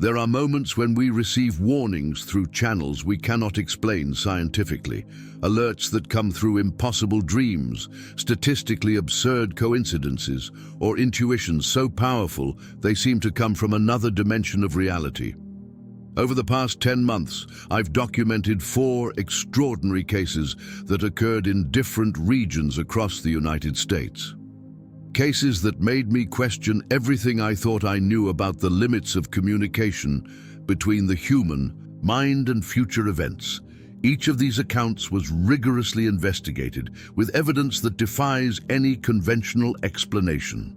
There are moments when we receive warnings through channels we cannot explain scientifically, alerts that come through impossible dreams, statistically absurd coincidences, or intuitions so powerful they seem to come from another dimension of reality. Over the past 10 months, I've documented 4 extraordinary cases that occurred in different regions across the United States. Cases that made me question everything I thought I knew about the limits of communication between the human mind and future events. Each of these accounts was rigorously investigated, with evidence that defies any conventional explanation.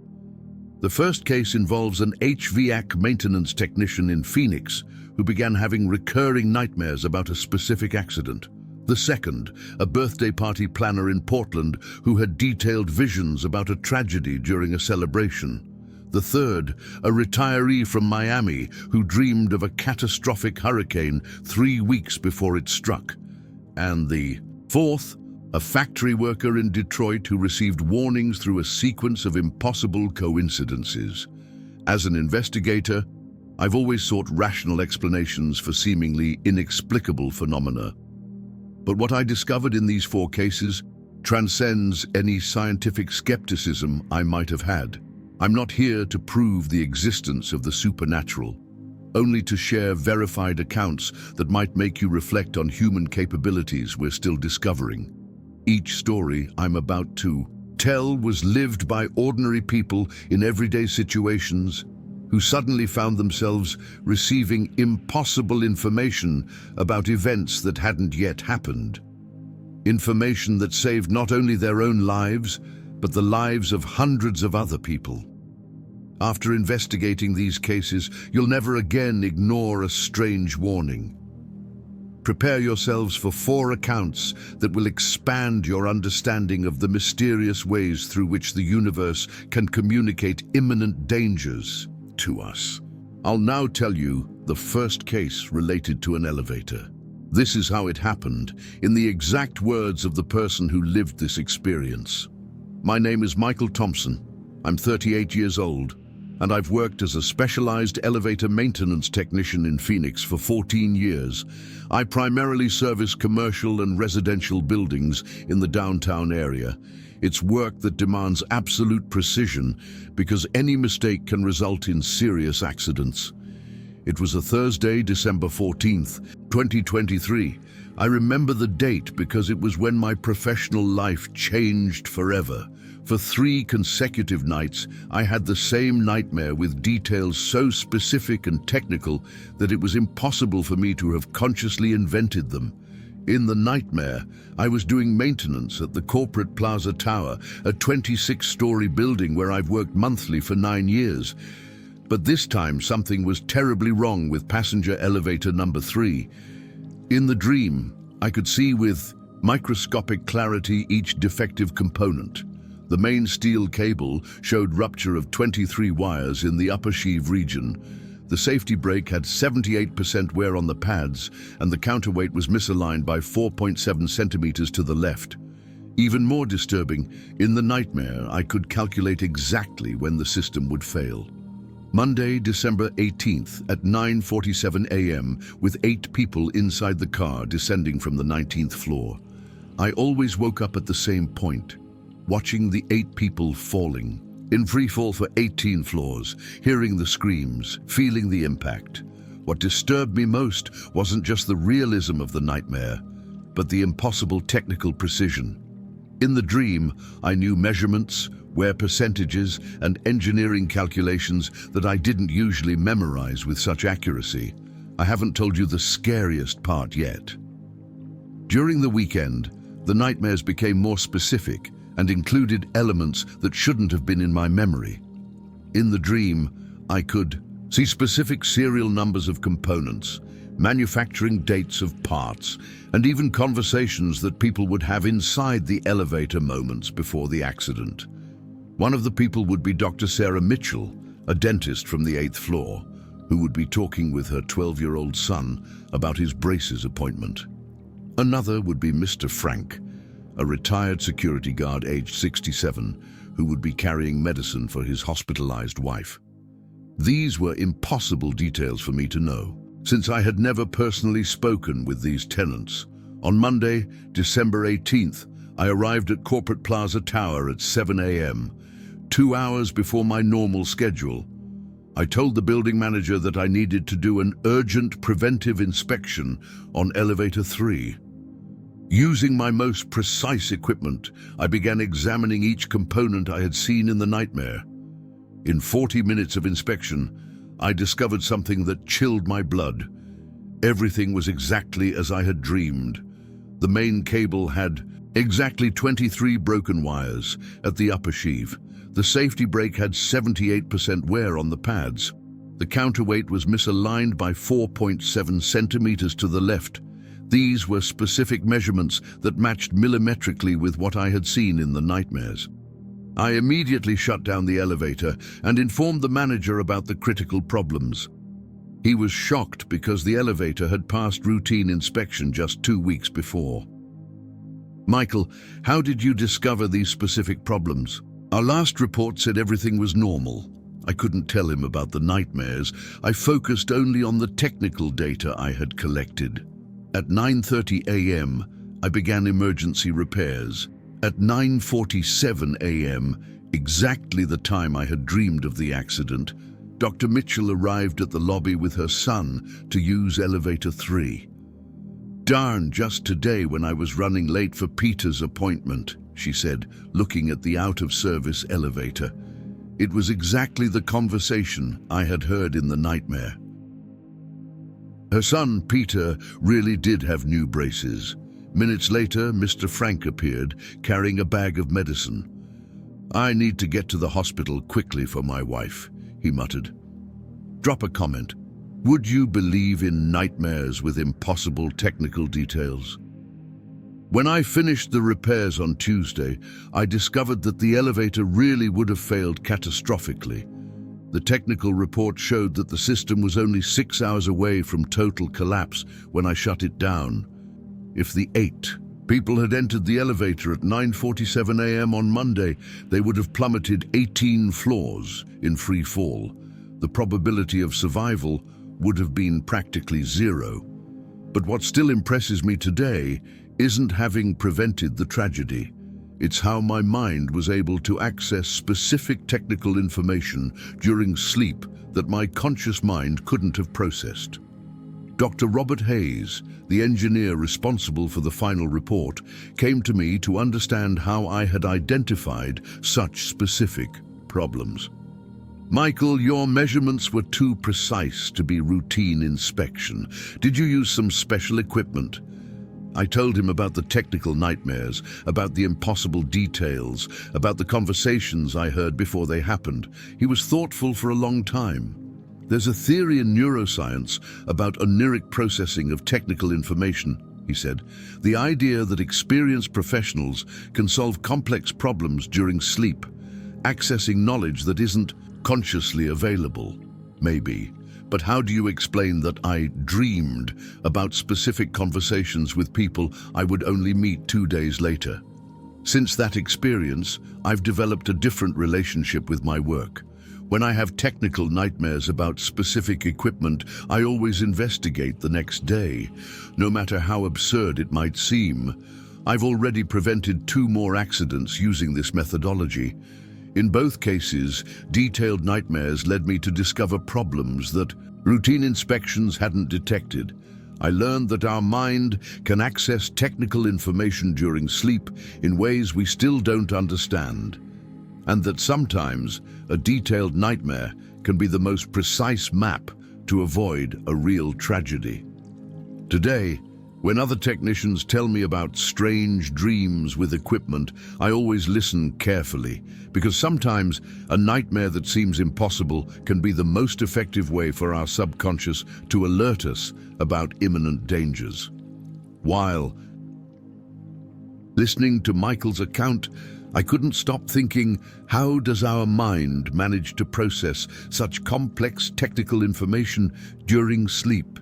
The first case involves an HVAC maintenance technician in Phoenix who began having recurring nightmares about a specific accident. The second, a birthday party planner in Portland who had detailed visions about a tragedy during a celebration. The third, a retiree from Miami who dreamed of a catastrophic hurricane 3 weeks before it struck. And the fourth, a factory worker in Detroit who received warnings through a sequence of impossible coincidences. As an investigator, I've always sought rational explanations for seemingly inexplicable phenomena. But what I discovered in these 4 cases transcends any scientific skepticism I might have had. I'm not here to prove the existence of the supernatural, only to share verified accounts that might make you reflect on human capabilities we're still discovering. Each story I'm about to tell was lived by ordinary people in everyday situations who suddenly found themselves receiving impossible information about events that hadn't yet happened. Information that saved not only their own lives, but the lives of hundreds of other people. After investigating these cases, you'll never again ignore a strange warning. Prepare yourselves for 4 accounts that will expand your understanding of the mysterious ways through which the universe can communicate imminent dangers to us. I'll now tell you the first case related to an elevator. This is how it happened, in the exact words of the person who lived this experience. My name is Michael Thompson. I'm 38 years old, and I've worked as a specialized elevator maintenance technician in Phoenix for 14 years. I primarily service commercial and residential buildings in the downtown area. It's work that demands absolute precision because any mistake can result in serious accidents. It was a Thursday, December 14th, 2023. I remember the date because it was when my professional life changed forever. For 3 consecutive nights, I had the same nightmare with details so specific and technical that it was impossible for me to have consciously invented them. In the nightmare, I was doing maintenance at the Corporate Plaza Tower, a 26-story building where I've worked monthly for 9 years. But this time, something was terribly wrong with passenger elevator number 3. In the dream, I could see with microscopic clarity each defective component. The main steel cable showed rupture of 23 wires in the upper sheave region. The safety brake had 78% wear on the pads, and the counterweight was misaligned by 4.7 centimeters to the left. Even more disturbing, in the nightmare, I could calculate exactly when the system would fail. Monday, December 18th at 9:47 a.m. with 8 people inside the car descending from the 19th floor. I always woke up at the same point, watching the 8 people falling, in free fall for 18 floors, hearing the screams, feeling the impact. What disturbed me most wasn't just the realism of the nightmare, but the impossible technical precision. In the dream, I knew measurements, wear percentages, and engineering calculations that I didn't usually memorize with such accuracy. I haven't told you the scariest part yet. During the weekend, the nightmares became more specific and included elements that shouldn't have been in my memory. In the dream, I could see specific serial numbers of components, manufacturing dates of parts, and even conversations that people would have inside the elevator moments before the accident. One of the people would be Dr. Sarah Mitchell, a dentist from the 8th floor, who would be talking with her 12-year-old son about his braces appointment. Another would be Mr. Frank, a retired security guard aged 67, who would be carrying medicine for his hospitalized wife. These were impossible details for me to know, since I had never personally spoken with these tenants. On Monday, December 18th, I arrived at Corporate Plaza Tower at 7 a.m., 2 hours before my normal schedule. I told the building manager that I needed to do an urgent preventive inspection on Elevator 3. Using my most precise equipment, I began examining each component I had seen in the nightmare. In 40 minutes of inspection, I discovered something that chilled my blood. Everything was exactly as I had dreamed. The main cable had exactly 23 broken wires at the upper sheave. The safety brake had 78% wear on the pads. The counterweight was misaligned by 4.7 centimeters to the left. These were specific measurements that matched millimetrically with what I had seen in the nightmares. I immediately shut down the elevator and informed the manager about the critical problems. He was shocked because the elevator had passed routine inspection just 2 weeks before. Michael, how did you discover these specific problems? Our last report said everything was normal. I couldn't tell him about the nightmares. I focused only on the technical data I had collected. At 9:30 a.m., I began emergency repairs. At 9:47 a.m., exactly the time I had dreamed of the accident, Dr. Mitchell arrived at the lobby with her son to use Elevator 3. "Darn, just today when I was running late for Peter's appointment," she said, looking at the out-of-service elevator. It was exactly the conversation I had heard in the nightmare. Her son, Peter, really did have new braces. Minutes later, Mr. Frank appeared, carrying a bag of medicine. "I need to get to the hospital quickly for my wife," he muttered. Drop a comment. Would you believe in nightmares with impossible technical details? When I finished the repairs on Tuesday, I discovered that the elevator really would have failed catastrophically. The technical report showed that the system was only 6 hours away from total collapse when I shut it down. If the 8 people had entered the elevator at 9:47 a.m. on Monday, they would have plummeted 18 floors in free fall. The probability of survival would have been practically zero. But what still impresses me today isn't having prevented the tragedy. It's how my mind was able to access specific technical information during sleep that my conscious mind couldn't have processed. Dr. Robert Hayes, the engineer responsible for the final report, came to me to understand how I had identified such specific problems. "Michael, your measurements were too precise to be routine inspection. Did you use some special equipment?" I told him about the technical nightmares, about the impossible details, about the conversations I heard before they happened. He was thoughtful for a long time. "There's a theory in neuroscience about oniric processing of technical information," he said. "The idea that experienced professionals can solve complex problems during sleep, accessing knowledge that isn't consciously available." Maybe. But how do you explain that I dreamed about specific conversations with people I would only meet 2 days later? Since that experience, I've developed a different relationship with my work. When I have technical nightmares about specific equipment, I always investigate the next day, no matter how absurd it might seem. I've already prevented 2 more accidents using this methodology. In both cases, detailed nightmares led me to discover problems that routine inspections hadn't detected. I learned that our mind can access technical information during sleep in ways we still don't understand, and that sometimes a detailed nightmare can be the most precise map to avoid a real tragedy. Today, when other technicians tell me about strange dreams with equipment, I always listen carefully, because sometimes a nightmare that seems impossible can be the most effective way for our subconscious to alert us about imminent dangers. While listening to Michael's account, I couldn't stop thinking, how does our mind manage to process such complex technical information during sleep?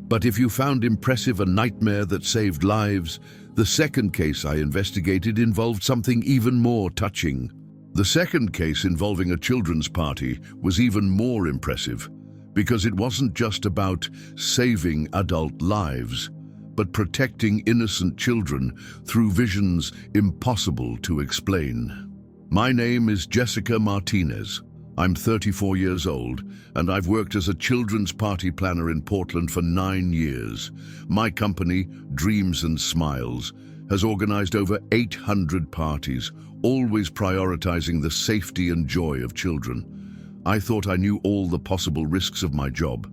But if you found impressive a nightmare that saved lives, the second case I investigated involved something even more touching. The second case involving a children's party was even more impressive because it wasn't just about saving adult lives, but protecting innocent children through visions impossible to explain. My name is Jessica Martinez. I'm 34 years old, and I've worked as a children's party planner in Portland for 9 years. My company, Dreams and Smiles, has organized over 800 parties, always prioritizing the safety and joy of children. I thought I knew all the possible risks of my job.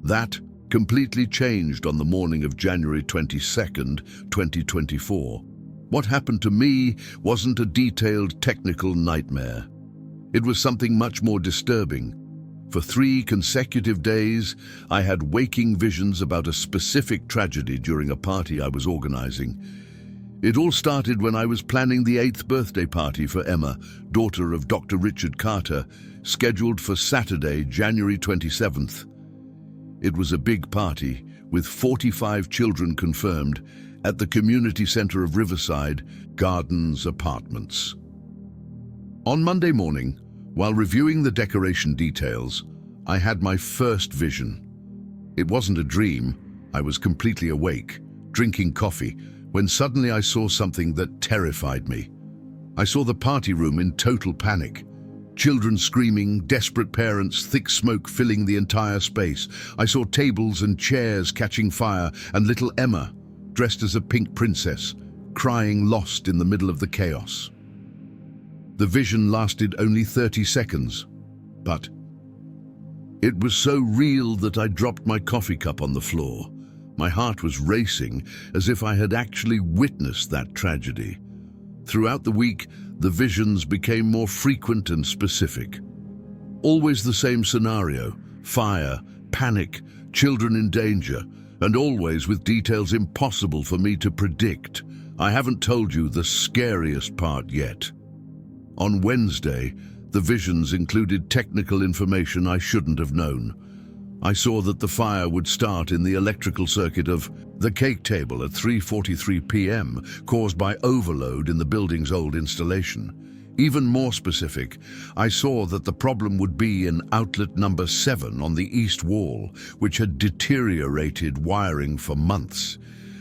That completely changed on the morning of January 22nd, 2024. What happened to me wasn't a detailed technical nightmare. It was something much more disturbing. For 3 consecutive days, I had waking visions about a specific tragedy during a party I was organizing. It all started when I was planning the 8th birthday party for Emma, daughter of Dr. Richard Carter, scheduled for Saturday, January 27th. It was a big party, with 45 children confirmed, at the community center of Riverside Gardens Apartments. On Monday morning, while reviewing the decoration details, I had my first vision. It wasn't a dream. I was completely awake, drinking coffee, when suddenly I saw something that terrified me. I saw the party room in total panic. Children screaming, desperate parents, thick smoke filling the entire space. I saw tables and chairs catching fire, and little Emma, dressed as a pink princess, crying lost in the middle of the chaos. The vision lasted only 30 seconds, but it was so real that I dropped my coffee cup on the floor. My heart was racing, as if I had actually witnessed that tragedy. Throughout the week, the visions became more frequent and specific. Always the same scenario: fire, panic, children in danger, and always with details impossible for me to predict. I haven't told you the scariest part yet. On Wednesday, the visions included technical information I shouldn't have known. I saw that the fire would start in the electrical circuit of the cake table at 3:43 p.m., caused by overload in the building's old installation. Even more specific, I saw that the problem would be in outlet number 7 on the east wall, which had deteriorated wiring for months.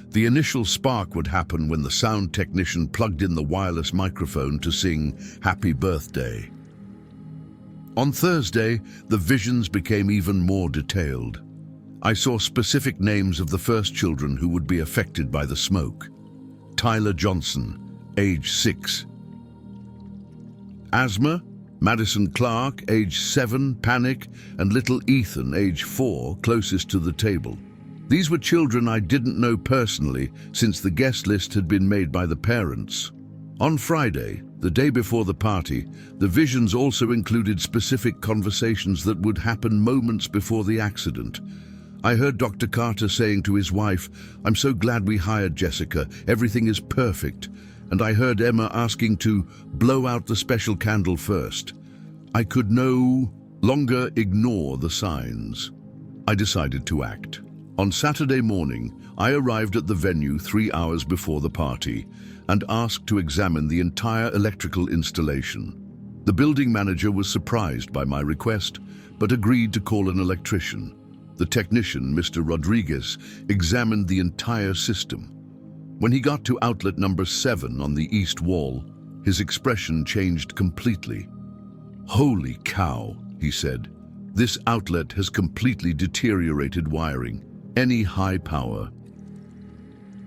The initial spark would happen when the sound technician plugged in the wireless microphone to sing "Happy Birthday." On Thursday, the visions became even more detailed. I saw specific names of the first children who would be affected by the smoke. Tyler Johnson, age 6. Asthma, Madison Clark, age 7, panic, and little Ethan, age 4, closest to the table. These were children I didn't know personally, since the guest list had been made by the parents. On Friday, the day before the party, the visions also included specific conversations that would happen moments before the accident. I heard Dr. Carter saying to his wife, "I'm so glad we hired Jessica, everything is perfect." And I heard Emma asking to blow out the special candle first. I could no longer ignore the signs. I decided to act. On Saturday morning, I arrived at the venue 3 hours before the party and asked to examine the entire electrical installation. The building manager was surprised by my request, but agreed to call an electrician. The technician, Mr. Rodriguez, examined the entire system. When he got to outlet number 7 on the east wall, his expression changed completely. "Holy cow," he said. "This outlet has completely deteriorated wiring. Any high power.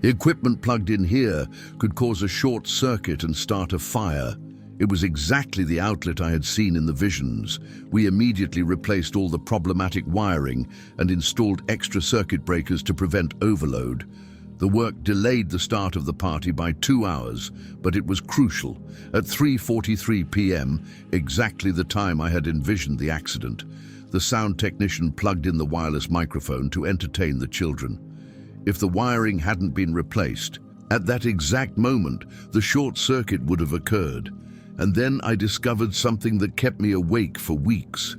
Equipment plugged in here could cause a short circuit and start a fire." It was exactly the outlet I had seen in the visions. We immediately replaced all the problematic wiring and installed extra circuit breakers to prevent overload. The work delayed the start of the party by 2 hours, but it was crucial. At 3:43 p.m., exactly the time I had envisioned the accident, the sound technician plugged in the wireless microphone to entertain the children. If the wiring hadn't been replaced, at that exact moment, the short circuit would have occurred. And then I discovered something that kept me awake for weeks.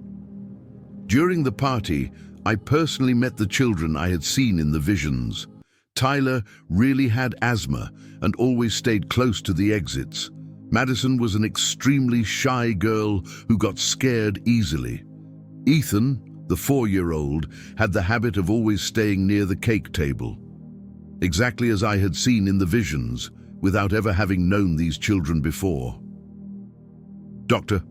During the party, I personally met the children I had seen in the visions. Tyler really had asthma and always stayed close to the exits. Madison was an extremely shy girl who got scared easily. Ethan, the 4-year-old, had the habit of always staying near the cake table, exactly as I had seen in the visions, without ever having known these children before. "Doctor,"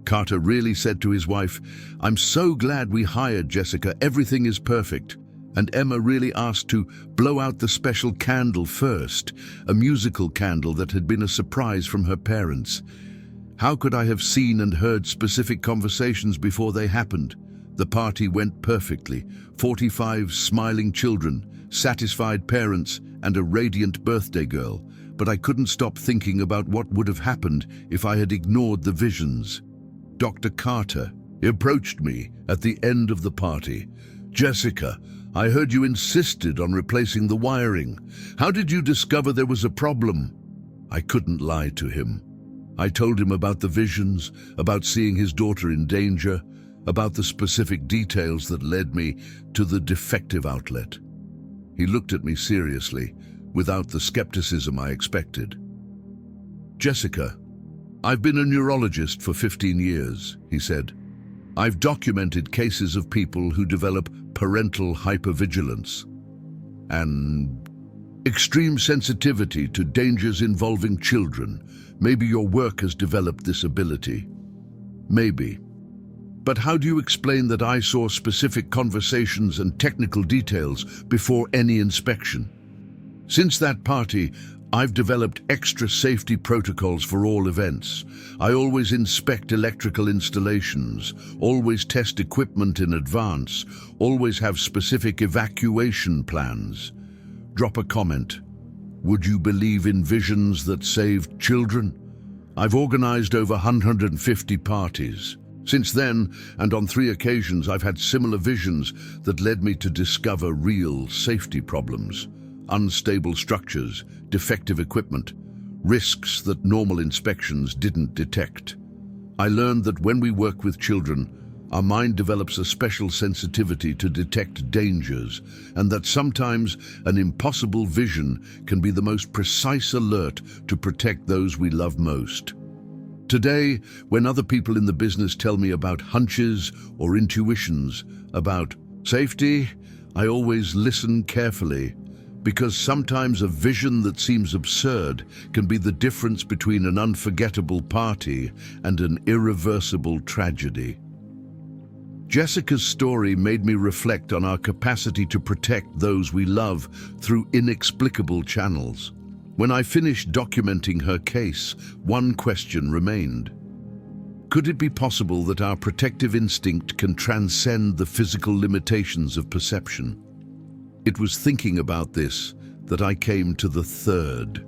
Carter really said to his wife, "I'm so glad we hired Jessica. Everything is perfect." And Emma really asked to blow out the special candle first, a musical candle that had been a surprise from her parents. How could I have seen and heard specific conversations before they happened? The party went perfectly. 45 smiling children, satisfied parents, and a radiant birthday girl. But I couldn't stop thinking about what would have happened if I had ignored the visions. Dr. Carter approached me at the end of the party. "Jessica, I heard you insisted on replacing the wiring. How did you discover there was a problem?" I couldn't lie to him. I told him about the visions, about seeing his daughter in danger, about the specific details that led me to the defective outlet. He looked at me seriously, without the skepticism I expected. "Jessica, I've been a neurologist for 15 years, he said. "I've documented cases of people who develop parental hypervigilance and extreme sensitivity to dangers involving children. Maybe your work has developed this ability." "Maybe. But how do you explain that I saw specific conversations and technical details before any inspection? Since that party, I've developed extra safety protocols for all events. I always inspect electrical installations, always test equipment in advance, always have specific evacuation plans." Drop a comment. Would you believe in visions that saved children? I've organized over 150 parties. Since then, and on 3 occasions, I've had similar visions that led me to discover real safety problems. Unstable structures, defective equipment, risks that normal inspections didn't detect. I learned that when we work with children, our mind develops a special sensitivity to detect dangers, and that sometimes an impossible vision can be the most precise alert to protect those we love most. Today, when other people in the business tell me about hunches or intuitions about safety, I always listen carefully, because sometimes a vision that seems absurd can be the difference between an unforgettable party and an irreversible tragedy. Jessica's story made me reflect on our capacity to protect those we love through inexplicable channels. When I finished documenting her case, one question remained. Could it be possible that our protective instinct can transcend the physical limitations of perception? It was thinking about this that I came to the third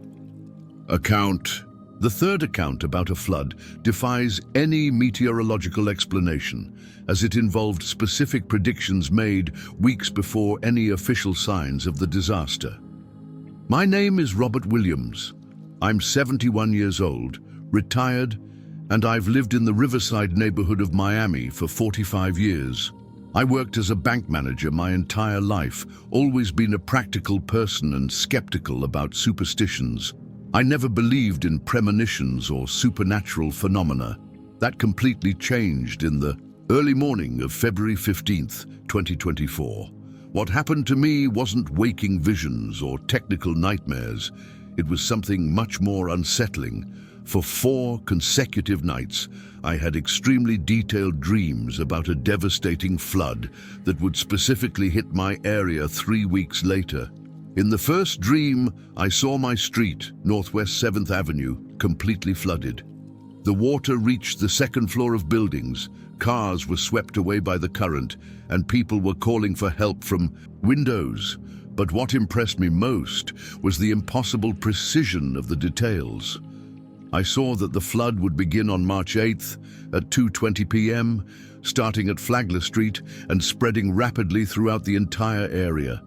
account. The third account about a flood defies any meteorological explanation, as it involved specific predictions made weeks before any official signs of the disaster. My name is Robert Williams. I'm 71 years old, retired, and I've lived in the Riverside neighborhood of Miami for 45 years. I worked as a bank manager my entire life, always been a practical person and skeptical about superstitions. I never believed in premonitions or supernatural phenomena. That completely changed in the early morning of February 15th, 2024. What happened to me wasn't waking visions or technical nightmares. It was something much more unsettling. For 4 consecutive nights, I had extremely detailed dreams about a devastating flood that would specifically hit my area 3 weeks later. In the first dream, I saw my street, Northwest 7th Avenue, completely flooded. The water reached the 2nd floor of buildings, cars were swept away by the current, and people were calling for help from windows. But what impressed me most was the impossible precision of the details. I saw that the flood would begin on March 8th at 2:20 p.m., starting at Flagler Street and spreading rapidly throughout the entire area.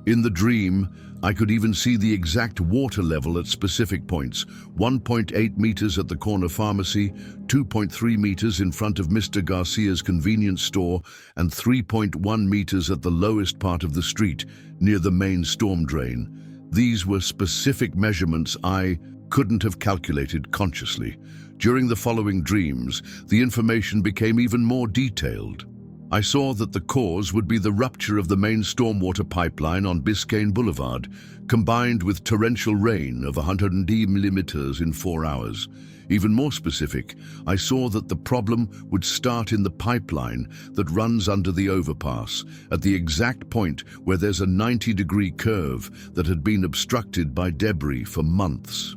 In the dream, I could even see the exact water level at specific points: 1.8 meters at the corner pharmacy, 2.3 meters in front of Mr. Garcia's convenience store, and 3.1 meters at the lowest part of the street, near the main storm drain. These were specific measurements I couldn't have calculated consciously. During the following dreams, the information became even more detailed. I saw that the cause would be the rupture of the main stormwater pipeline on Biscayne Boulevard, combined with torrential rain of 100 millimeters in 4 hours. Even more specific, I saw that the problem would start in the pipeline that runs under the overpass, at the exact point where there's a 90-degree curve that had been obstructed by debris for months.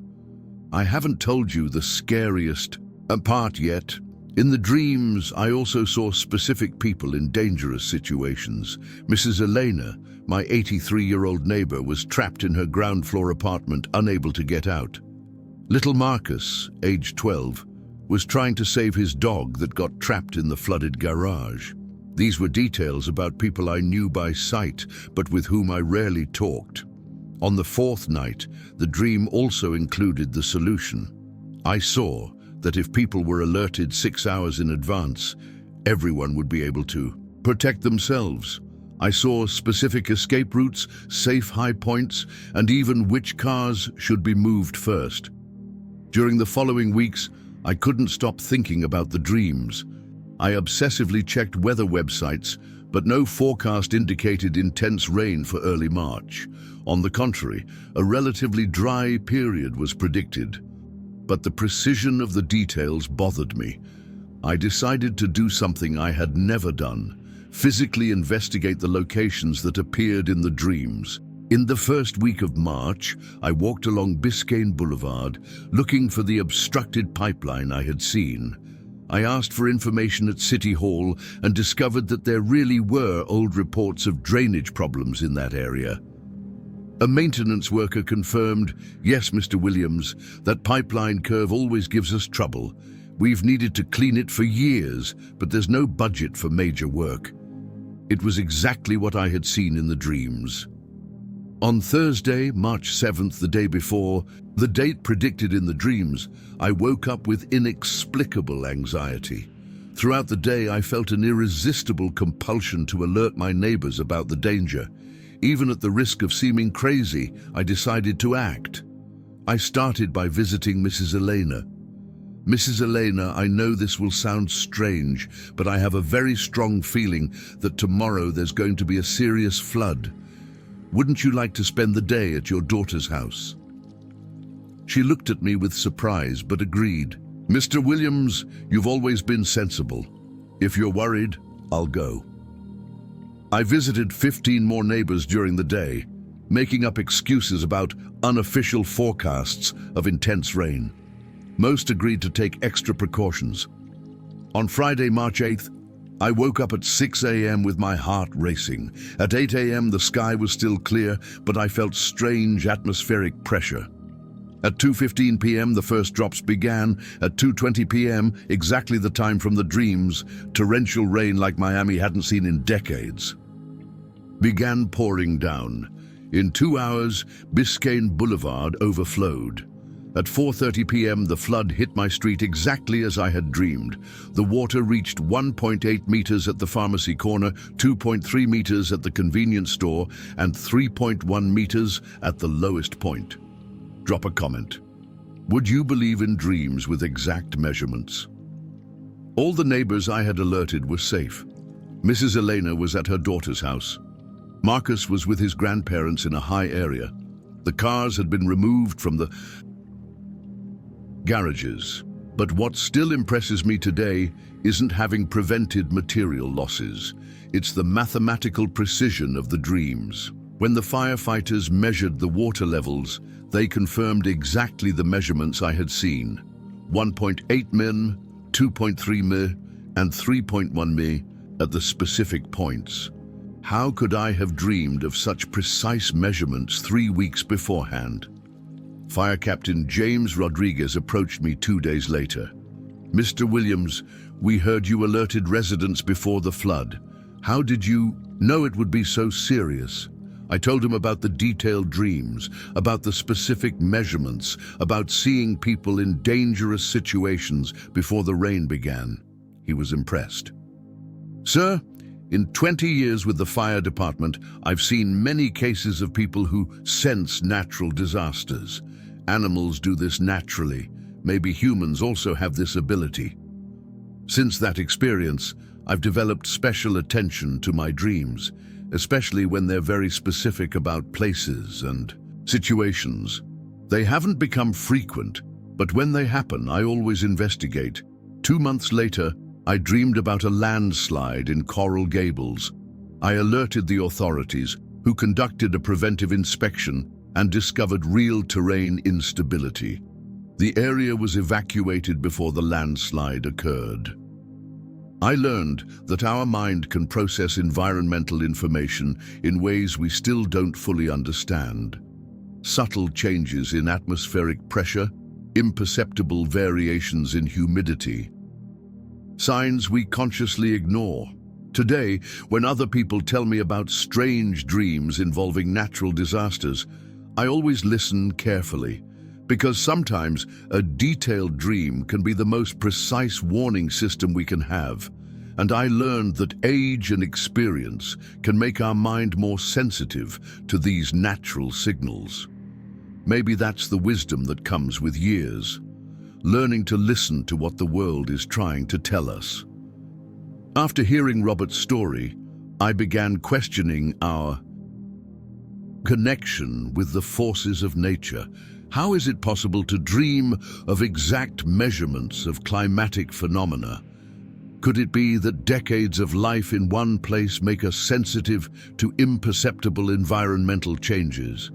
I haven't told you the scariest part yet. In the dreams, I also saw specific people in dangerous situations. Mrs. Elena, my 83-year-old neighbor, was trapped in her ground floor apartment, unable to get out. Little Marcus, age 12, was trying to save his dog that got trapped in the flooded garage. These were details about people I knew by sight, but with whom I rarely talked. On the fourth night, the dream also included the solution. I saw that if people were alerted 6 hours in advance, everyone would be able to protect themselves. I saw specific escape routes, safe high points, and even which cars should be moved first. During the following weeks, I couldn't stop thinking about the dreams. I obsessively checked weather websites, but no forecast indicated intense rain for early March. On the contrary, a relatively dry period was predicted. But the precision of the details bothered me. I decided to do something I had never done: physically investigate the locations that appeared in the dreams. In the first week of March, I walked along Biscayne Boulevard, looking for the obstructed pipeline I had seen. I asked for information at City Hall and discovered that there really were old reports of drainage problems in that area. A maintenance worker confirmed, "Yes, Mr. Williams, that pipeline curve always gives us trouble. We've needed to clean it for years, but there's no budget for major work." It was exactly what I had seen in the dreams. On Thursday, March 7th, the day before, the date predicted in the dreams, I woke up with inexplicable anxiety. Throughout the day, I felt an irresistible compulsion to alert my neighbors about the danger. Even at the risk of seeming crazy, I decided to act. I started by visiting Mrs. Elena. "Mrs. Elena, I know this will sound strange, but I have a very strong feeling that tomorrow there's going to be a serious flood. Wouldn't you like to spend the day at your daughter's house?" She looked at me with surprise, but agreed. "Mr. Williams, you've always been sensible. If you're worried, I'll go." I visited 15 more neighbors during the day, making up excuses about unofficial forecasts of intense rain. Most agreed to take extra precautions. On Friday, March 8th, I woke up at 6 a.m. with my heart racing. At 8 a.m. the sky was still clear, but I felt strange atmospheric pressure. At 2:15 p.m. the first drops began. At 2:20 p.m., exactly the time from the dreams, torrential rain like Miami hadn't seen in decades began pouring down. In 2 hours, Biscayne Boulevard overflowed. At 4:30 p.m., the flood hit my street exactly as I had dreamed. The water reached 1.8 meters at the pharmacy corner, 2.3 meters at the convenience store, and 3.1 meters at the lowest point. Drop a comment. Would you believe in dreams with exact measurements? All the neighbors I had alerted were safe. Mrs. Elena was at her daughter's house. Marcus was with his grandparents in a high area. The cars had been removed from the garages. But what still impresses me today isn't having prevented material losses. It's the mathematical precision of the dreams. When the firefighters measured the water levels, they confirmed exactly the measurements I had seen. 1.8 min, 2.3 mi, and 3.1 mi at the specific points. How could I have dreamed of such precise measurements 3 weeks beforehand? Fire Captain James Rodriguez approached me 2 days later. "Mr. Williams, we heard you alerted residents before the flood. How did you know it would be so serious?" I told him about the detailed dreams, about the specific measurements, about seeing people in dangerous situations before the rain began. He was impressed. "Sir, in 20 years with the fire department, I've seen many cases of people who sense natural disasters. Animals do this naturally. Maybe humans also have this ability. Since that experience, I've developed special attention to my dreams, especially when they're very specific about places and situations. They haven't become frequent, but when they happen, I always investigate. 2 months later, I dreamed about a landslide in Coral Gables. I alerted the authorities, who conducted a preventive inspection and discovered real terrain instability. The area was evacuated before the landslide occurred. I learned that our mind can process environmental information in ways we still don't fully understand. Subtle changes in atmospheric pressure, imperceptible variations in humidity. Signs we consciously ignore. Today, when other people tell me about strange dreams involving natural disasters, I always listen carefully, because sometimes a detailed dream can be the most precise warning system we can have. And I learned that age and experience can make our mind more sensitive to these natural signals. Maybe that's the wisdom that comes with years, learning to listen to what the world is trying to tell us. After hearing Robert's story, I began questioning our connection with the forces of nature. How is it possible to dream of exact measurements of climatic phenomena? Could it be that decades of life in one place make us sensitive to imperceptible environmental changes?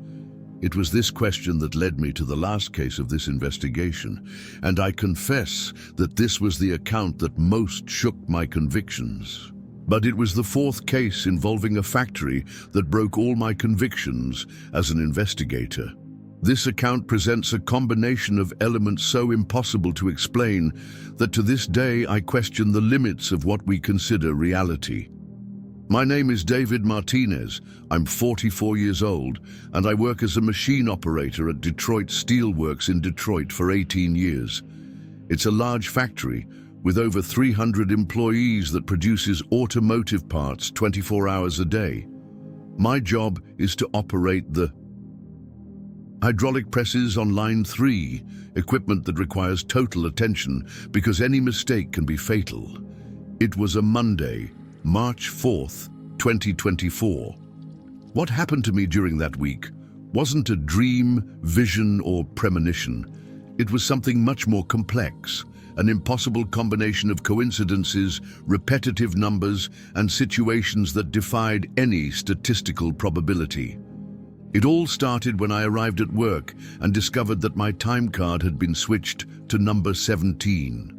It was this question that led me to the last case of this investigation, and I confess that this was the account that most shook my convictions. But it was the fourth case involving a factory that broke all my convictions as an investigator. This account presents a combination of elements so impossible to explain that to this day I question the limits of what we consider reality. My name is David Martinez. I'm 44 years old, and I work as a machine operator at Detroit Steelworks in Detroit for 18 years. It's a large factory with over 300 employees that produces automotive parts 24 hours a day. My job is to operate the hydraulic presses on line 3, equipment that requires total attention because any mistake can be fatal. It was a Monday, March 4th, 2024. What happened to me during that week wasn't a dream, vision, or premonition. It was something much more complex, an impossible combination of coincidences, repetitive numbers, and situations that defied any statistical probability. It all started when I arrived at work and discovered that my time card had been switched to number 17.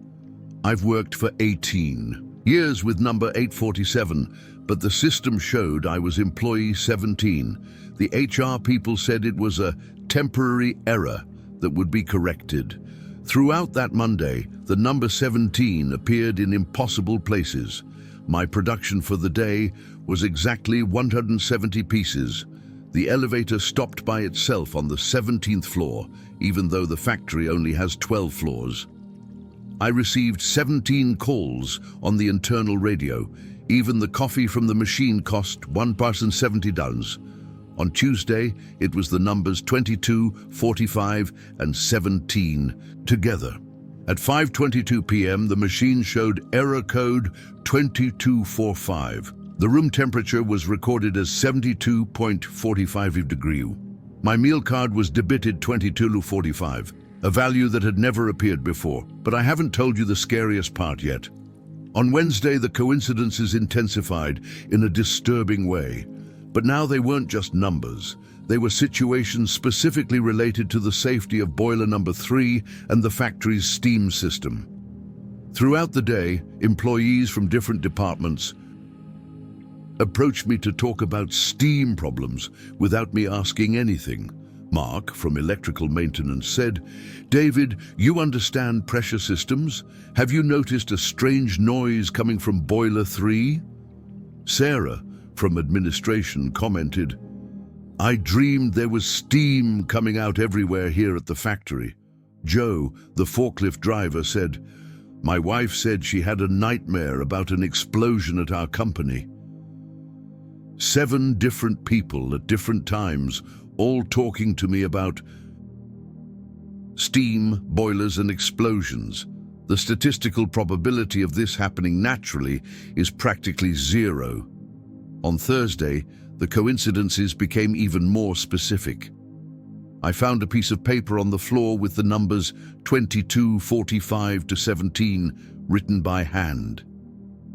I've worked for 18 years with number 847, but the system showed I was employee 17. The HR people said it was a temporary error that would be corrected. Throughout that Monday, the number 17 appeared in impossible places. My production for the day was exactly 170 pieces. The elevator stopped by itself on the 17th floor, even though the factory only has 12 floors. I received 17 calls on the internal radio. Even the coffee from the machine cost $1.70. On Tuesday, it was the numbers 22, 45, and 17 together. At 5:22 p.m., the machine showed error code 2245. The room temperature was recorded as 72.45 degrees. My meal card was debited 22.45, a value that had never appeared before. But I haven't told you the scariest part yet. On Wednesday, the coincidences intensified in a disturbing way. But now they weren't just numbers. They were situations specifically related to the safety of boiler number 3 and the factory's steam system. Throughout the day, employees from different departments approached me to talk about steam problems without me asking anything. Mark, from electrical maintenance, said, "David, you understand pressure systems? Have you noticed a strange noise coming from boiler 3? Sarah, from administration, commented, "I dreamed there was steam coming out everywhere here at the factory." Joe, the forklift driver, said, "My wife said she had a nightmare about an explosion at our company." 7 different people at different times, all talking to me about steam, boilers and explosions. The statistical probability of this happening naturally is practically zero. On Thursday, the coincidences became even more specific. I found a piece of paper on the floor with the numbers 22, 45 to 17 written by hand.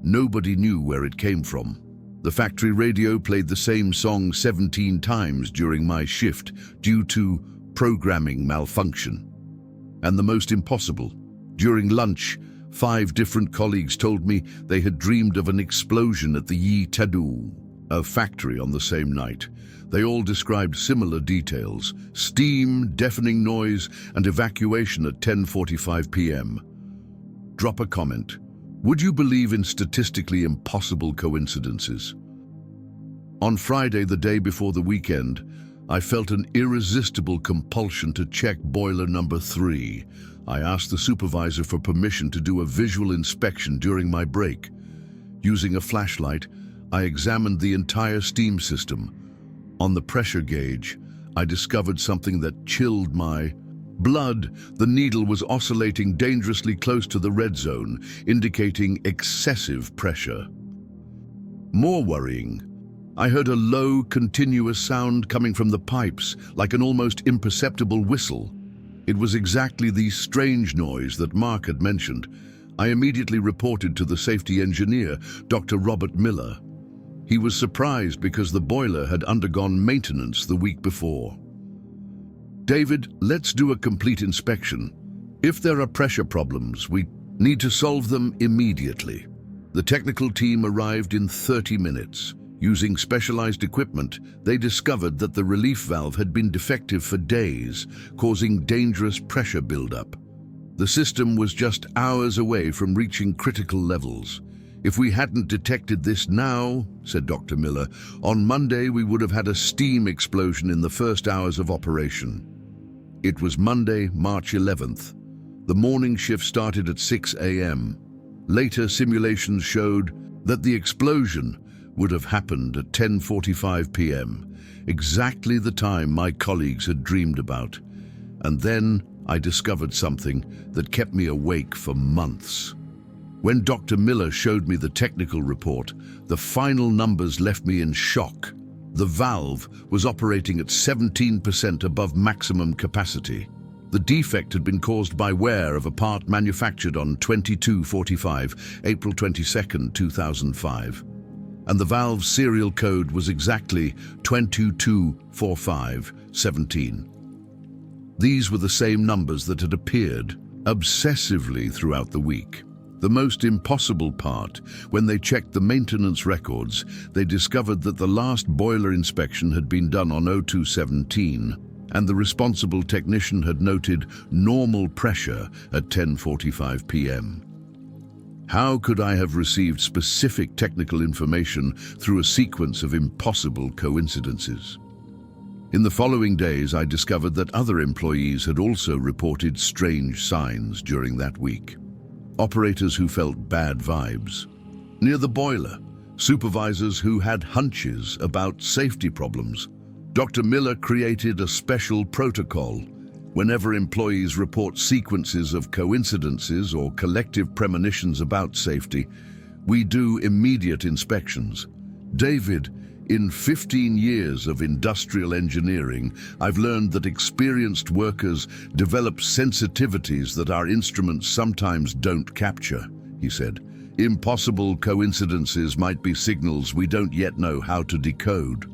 Nobody knew where it came from. The factory radio played the same song 17 times during my shift due to programming malfunction. And the most impossible, during lunch, 5 different colleagues told me they had dreamed of an explosion at the Yi Tadu, a factory, on the same night. They all described similar details: steam, deafening noise, and evacuation at 10:45 p.m. Drop a comment. Would you believe in statistically impossible coincidences? On Friday, the day before the weekend, I felt an irresistible compulsion to check boiler number 3. I asked the supervisor for permission to do a visual inspection during my break. Using a flashlight, I examined the entire steam system. On the pressure gauge, I discovered something that chilled my blood. The needle was oscillating dangerously close to the red zone, indicating excessive pressure. More worrying, I heard a low, continuous sound coming from the pipes, like an almost imperceptible whistle. It was exactly the strange noise that Mark had mentioned. I immediately reported to the safety engineer, Dr. Robert Miller. He was surprised because the boiler had undergone maintenance the week before. David, let's do a complete inspection. If there are pressure problems, we need to solve them immediately. The technical team arrived in 30 minutes. Using specialized equipment, they discovered that the relief valve had been defective for days, causing dangerous pressure buildup. The system was just hours away from reaching critical levels. If we hadn't detected this now, said Dr. Miller, on Monday we would have had a steam explosion in the first hours of operation. It was Monday, March 11th. The morning shift started at 6 a.m. Later simulations showed that the explosion would have happened at 10:45 p.m., exactly the time my colleagues had dreamed about. And then I discovered something that kept me awake for months. When Dr. Miller showed me the technical report, the final numbers left me in shock. The valve was operating at 17% above maximum capacity. The defect had been caused by wear of a part manufactured on 22/45, April 22, 2005. And the valve's serial code was exactly 224517. These were the same numbers that had appeared obsessively throughout the week. The most impossible part, when they checked the maintenance records, they discovered that the last boiler inspection had been done on 0217, and the responsible technician had noted normal pressure at 10:45 p.m. How could I have received specific technical information through a sequence of impossible coincidences? In the following days, I discovered that other employees had also reported strange signs during that week. Operators who felt bad vibes near the boiler, supervisors who had hunches about safety problems. Dr. Miller created a special protocol. Whenever employees report sequences of coincidences or collective premonitions about safety, we do immediate inspections. David, in 15 years of industrial engineering, I've learned that experienced workers develop sensitivities that our instruments sometimes don't capture, he said. Impossible coincidences might be signals we don't yet know how to decode.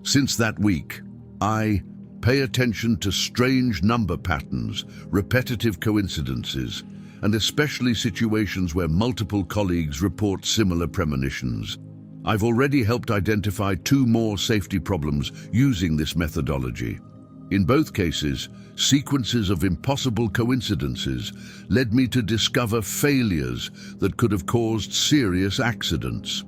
Since that week, I pay attention to strange number patterns, repetitive coincidences, and especially situations where multiple colleagues report similar premonitions. I've already helped identify 2 more safety problems using this methodology. In both cases, sequences of impossible coincidences led me to discover failures that could have caused serious accidents.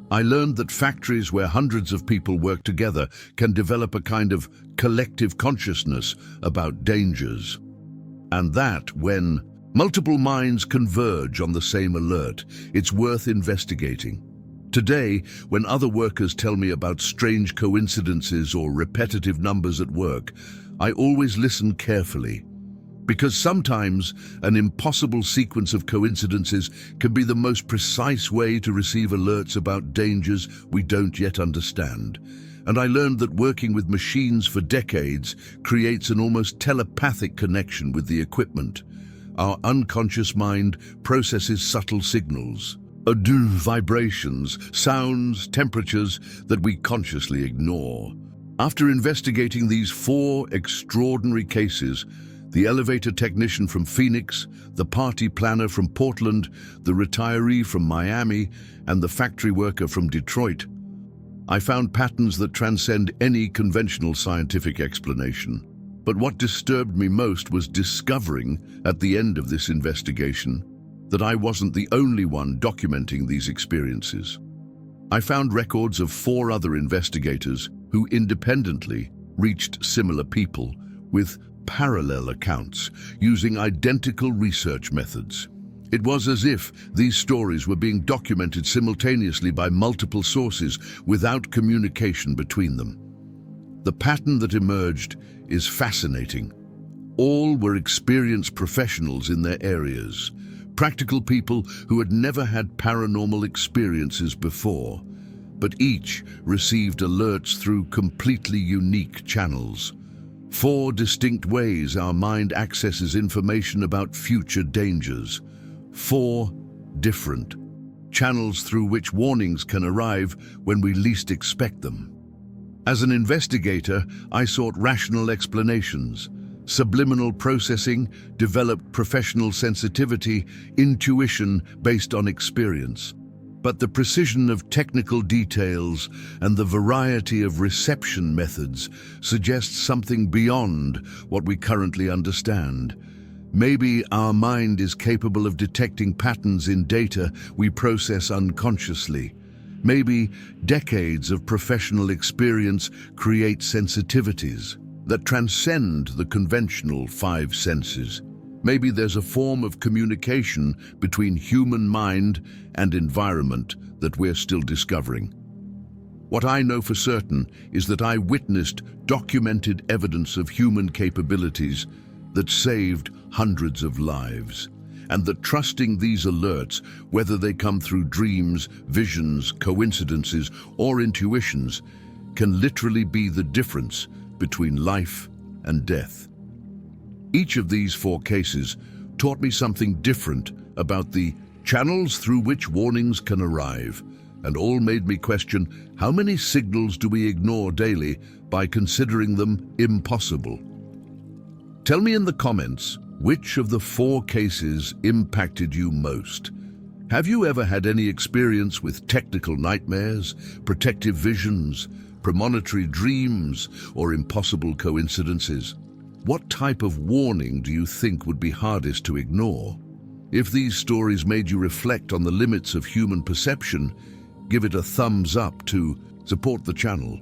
I learned that factories where hundreds of people work together can develop a kind of collective consciousness about dangers. And that when multiple minds converge on the same alert, it's worth investigating. Today, when other workers tell me about strange coincidences or repetitive numbers at work, I always listen carefully, because sometimes an impossible sequence of coincidences can be the most precise way to receive alerts about dangers we don't yet understand. And I learned that working with machines for decades creates an almost telepathic connection with the equipment. Our unconscious mind processes subtle signals, vibrations, sounds, temperatures that we consciously ignore. After investigating these 4 extraordinary cases, the elevator technician from Phoenix, the party planner from Portland, the retiree from Miami, and the factory worker from Detroit, I found patterns that transcend any conventional scientific explanation. But what disturbed me most was discovering, at the end of this investigation, that I wasn't the only one documenting these experiences. I found records of 4 other investigators who independently reached similar people with parallel accounts using identical research methods. It was as if these stories were being documented simultaneously by multiple sources without communication between them. The pattern that emerged is fascinating. All were experienced professionals in their areas, practical people who had never had paranormal experiences before, but each received alerts through completely unique channels. 4 distinct ways our mind accesses information about future dangers. 4 different channels through which warnings can arrive when we least expect them. As an investigator, I sought rational explanations. Subliminal processing developed professional sensitivity, intuition based on experience. But the precision of technical details and the variety of reception methods suggests something beyond what we currently understand. Maybe our mind is capable of detecting patterns in data we process unconsciously. Maybe decades of professional experience create sensitivities that transcend the conventional 5 senses. Maybe there's a form of communication between human mind and environment that we're still discovering. What I know for certain is that I witnessed documented evidence of human capabilities that saved hundreds of lives, and that trusting these alerts, whether they come through dreams, visions, coincidences, or intuitions, can literally be the difference between life and death. Each of these 4 cases taught me something different about the channels through which warnings can arrive, and all made me question how many signals do we ignore daily by considering them impossible. Tell me in the comments which of the 4 cases impacted you most. Have you ever had any experience with technical nightmares, protective visions, premonitory dreams, or impossible coincidences? What type of warning do you think would be hardest to ignore? If these stories made you reflect on the limits of human perception, give it a thumbs up to support the channel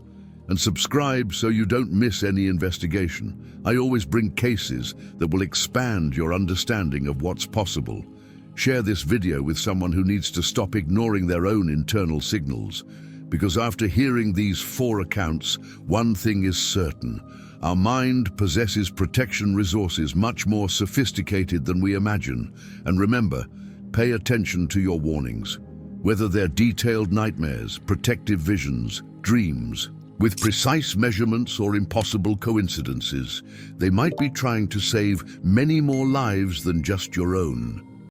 and subscribe so you don't miss any investigation. I always bring cases that will expand your understanding of what's possible. Share this video with someone who needs to stop ignoring their own internal signals, because after hearing these 4 accounts, one thing is certain. Our mind possesses protection resources much more sophisticated than we imagine. And remember, pay attention to your warnings. Whether they're detailed nightmares, protective visions, dreams, with precise measurements or impossible coincidences, they might be trying to save many more lives than just your own.